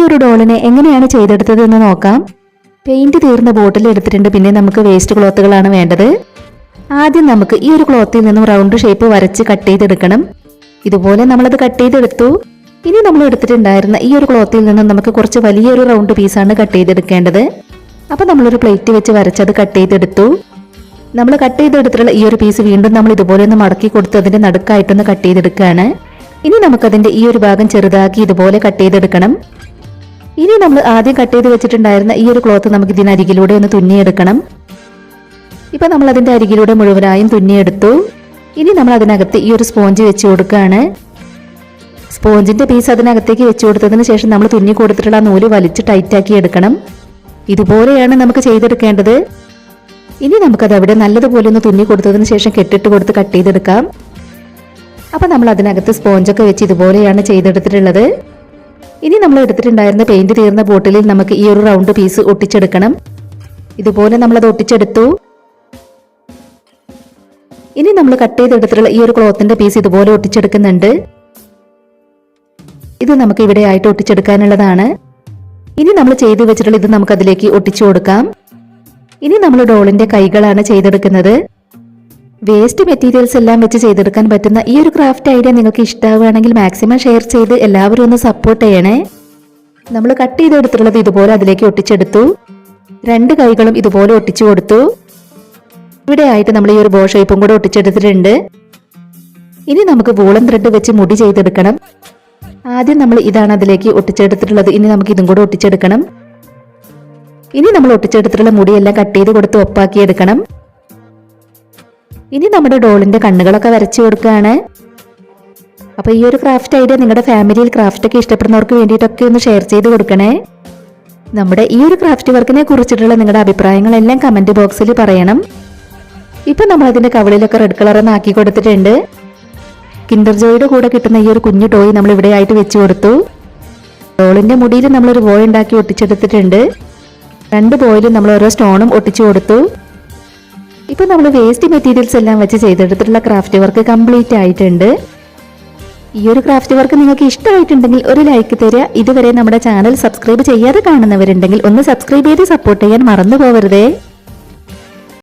ഒരു ഡോളിനെ എങ്ങനെയാണ് ചെയ്തെടുത്തതെന്ന് നോക്കാം. പെയിന്റ് തീർന്ന ബോട്ടിൽ എടുത്തിട്ടുണ്ട്. പിന്നെ നമുക്ക് വേസ്റ്റ് ക്ലോത്തുകളാണ് വേണ്ടത്. ആദ്യം നമുക്ക് ഈ ഒരു ക്ലോത്തിൽ നിന്നും റൗണ്ട് ഷേപ്പ് വരച്ച് കട്ട് ചെയ്തെടുക്കണം. ഇതുപോലെ നമ്മളത് കട്ട് ചെയ്തെടുത്തു. ഇനി നമ്മൾ എടുത്തിട്ടുണ്ടായിരുന്ന ഈ ഒരു ക്ലോത്തിൽ നിന്നും നമുക്ക് കുറച്ച് വലിയൊരു റൗണ്ട് പീസാണ് കട്ട് ചെയ്തെടുക്കേണ്ടത്. അപ്പൊ നമ്മളൊരു പ്ലേറ്റ് വെച്ച് വരച്ചത് കട്ട് ചെയ്തെടുത്തു. നമ്മൾ കട്ട് ചെയ്തെടുത്തിട്ടുള്ള ഈ ഒരു പീസ് വീണ്ടും നമ്മൾ ഇതുപോലെ ഒന്ന് മടക്കി കൊടുത്ത് അതിന്റെ നടുക്കായിട്ടൊന്ന് കട്ട് ചെയ്തെടുക്കുകയാണ്. ഇനി നമുക്കതിന്റെ ഈ ഒരു ഭാഗം ചെറുതാക്കി ഇതുപോലെ കട്ട് ചെയ്തെടുക്കണം. ഇനി നമ്മൾ ആദ്യം കട്ട് ചെയ്ത് വെച്ചിട്ടുണ്ടായിരുന്ന ഈ ഒരു ക്ലോത്ത് നമുക്ക് ഇതിനരികിലൂടെ ഒന്ന് തുന്നിയെടുക്കണം. ഇപ്പൊ നമ്മൾ അതിന്റെ അരികിലൂടെ മുഴുവനായും തുന്നിയെടുത്തു. ഇനി നമ്മൾ അതിനകത്ത് ഈ ഒരു സ്പോഞ്ച് വെച്ച് കൊടുക്കുകയാണ്. സ്പോഞ്ചിന്റെ പീസ് അതിനകത്തേക്ക് വെച്ച് കൊടുത്തതിന് ശേഷം നമ്മൾ തുന്നി കൊടുത്തിട്ടുള്ള നൂല് വലിച്ച് ടൈറ്റാക്കി എടുക്കണം. ഇതുപോലെയാണ് നമുക്ക് ചെയ്തെടുക്കേണ്ടത്. ഇനി നമുക്കത് അവിടെ നല്ലതുപോലെ ഒന്ന് തുന്നി കൊടുത്തതിന് ശേഷം കെട്ടിട്ട് കൊടുത്ത് കട്ട് ചെയ്തെടുക്കാം. അപ്പൊ നമ്മൾ അതിനകത്ത് സ്പോഞ്ചൊക്കെ വെച്ച് ഇതുപോലെയാണ് ചെയ്തെടുത്തിട്ടുള്ളത്. ഇനി നമ്മൾ എടുത്തിട്ടുണ്ടായിരുന്ന പെയിന്റ് തീർന്ന ബോട്ടിലിൽ നമുക്ക് ഈ ഒരു റൗണ്ട് പീസ് ഒട്ടിച്ചെടുക്കണം. ഇതുപോലെ നമ്മളത് ഒട്ടിച്ചെടുത്തു. ഇനി നമ്മൾ കട്ട് ചെയ്തെടുത്തിട്ടുള്ള ഈ ഒരു ക്ലോത്തിന്റെ പീസ് ഇതുപോലെ ഒട്ടിച്ചെടുക്കുന്നുണ്ട്. ഇത് നമുക്ക് ഇവിടെ ആയിട്ട് ഒട്ടിച്ചെടുക്കാനുള്ളതാണ്. ഇനി നമ്മൾ ചെയ്തു വെച്ചിട്ടുള്ള ഇത് നമുക്ക് അതിലേക്ക് ഒട്ടിച്ചു കൊടുക്കാം. ഇനി നമ്മൾ ഡോളിന്റെ കൈകളാണ് ചെയ്തെടുക്കുന്നത്. വേസ്റ്റ് മെറ്റീരിയൽസ് എല്ലാം വെച്ച് ചെയ്തെടുക്കാൻ പറ്റുന്ന ഈ ഒരു ക്രാഫ്റ്റ് ഐഡിയ നിങ്ങൾക്ക് ഇഷ്ടമാവുകയാണെങ്കിൽ മാക്സിമം ഷെയർ ചെയ്ത് എല്ലാവരും ഒന്ന് സപ്പോർട്ട് ചെയ്യണേ. നമ്മൾ കട്ട് ചെയ്തെടുത്തിട്ടുള്ളത് ഇതുപോലെ അതിലേക്ക് ഒട്ടിച്ചെടുത്തു. രണ്ട് കൈകളും ഇതുപോലെ ഒട്ടിച്ചു കൊടുത്തു. ഇവിടെ ആയിട്ട് നമ്മൾ ഈ ഒരു ബോ ഷേപ്പും കൂടെ ഒട്ടിച്ചെടുത്തിട്ടുണ്ട്. ഇനി നമുക്ക് വൂളൻ ത്രെഡ് വെച്ച് മുടി ചെയ്തെടുക്കണം. ആദ്യം നമ്മൾ ഇതാണ് അതിലേക്ക് ഒട്ടിച്ചെടുത്തിട്ടുള്ളത്. ഇനി നമുക്ക് ഇതും കൂടെ ഒട്ടിച്ചെടുക്കണം. ഇനി നമ്മൾ ഒട്ടിച്ചെടുത്തിട്ടുള്ള മുടിയെല്ലാം കട്ട് ചെയ്ത് കൊടുത്ത് ഒപ്പാക്കി എടുക്കണം. ഇനി നമ്മുടെ ഡോളിന്റെ കണ്ണുകളൊക്കെ വരച്ചു കൊടുക്കുകയാണ്. അപ്പൊ ഈ ഒരു ക്രാഫ്റ്റ് ഐഡിയ നിങ്ങളുടെ ഫാമിലിയിൽ ക്രാഫ്റ്റ് ഒക്കെ ഇഷ്ടപ്പെടുന്നവർക്ക് വേണ്ടിയിട്ടൊക്കെ ഒന്ന് ഷെയർ ചെയ്ത് കൊടുക്കണേ. നമ്മുടെ ഈ ഒരു ക്രാഫ്റ്റ് വർക്കിനെ കുറിച്ചിട്ടുള്ള നിങ്ങളുടെ അഭിപ്രായങ്ങളെല്ലാം കമന്റ് ബോക്സിൽ പറയണം. ഇപ്പൊ നമ്മൾ അതിന്റെ കവളിലൊക്കെ റെഡ് കളർ ഒന്ന് ആക്കി കൊടുത്തിട്ടുണ്ട്. കിൻഡർ ജോയുടെ കൂടെ കിട്ടുന്ന ഈ ഒരു കുഞ്ഞു ടോയ് നമ്മൾ ഇവിടെ ആയിട്ട് വെച്ചു കൊടുത്തു. ഡോളിന്റെ മുടിയിൽ നമ്മളൊരു ബോ ഉണ്ടാക്കി ഒട്ടിച്ചെടുത്തിട്ടുണ്ട്. രണ്ട് ബോയിലും നമ്മൾ ഓരോ സ്റ്റോണും ഒട്ടിച്ചു കൊടുത്തു. ഇപ്പൊ നമ്മൾ വേസ്റ്റ് മെറ്റീരിയൽസ് എല്ലാം വെച്ച് ചെയ്തെടുത്തിട്ടുള്ള ക്രാഫ്റ്റ് വർക്ക് കംപ്ലീറ്റ് ആയിട്ടുണ്ട്. ഈ ഒരു ക്രാഫ്റ്റ് വർക്ക് നിങ്ങൾക്ക് ഇഷ്ടമായിട്ടുണ്ടെങ്കിൽ ഒരു ലൈക്ക് തരിക. ഇതുവരെ നമ്മുടെ ചാനൽ സബ്സ്ക്രൈബ് ചെയ്യാതെ കാണുന്നവരുണ്ടെങ്കിൽ ഒന്ന് സബ്സ്ക്രൈബ് ചെയ്ത് സപ്പോർട്ട് ചെയ്യാൻ മറന്നു പോകരുതേ.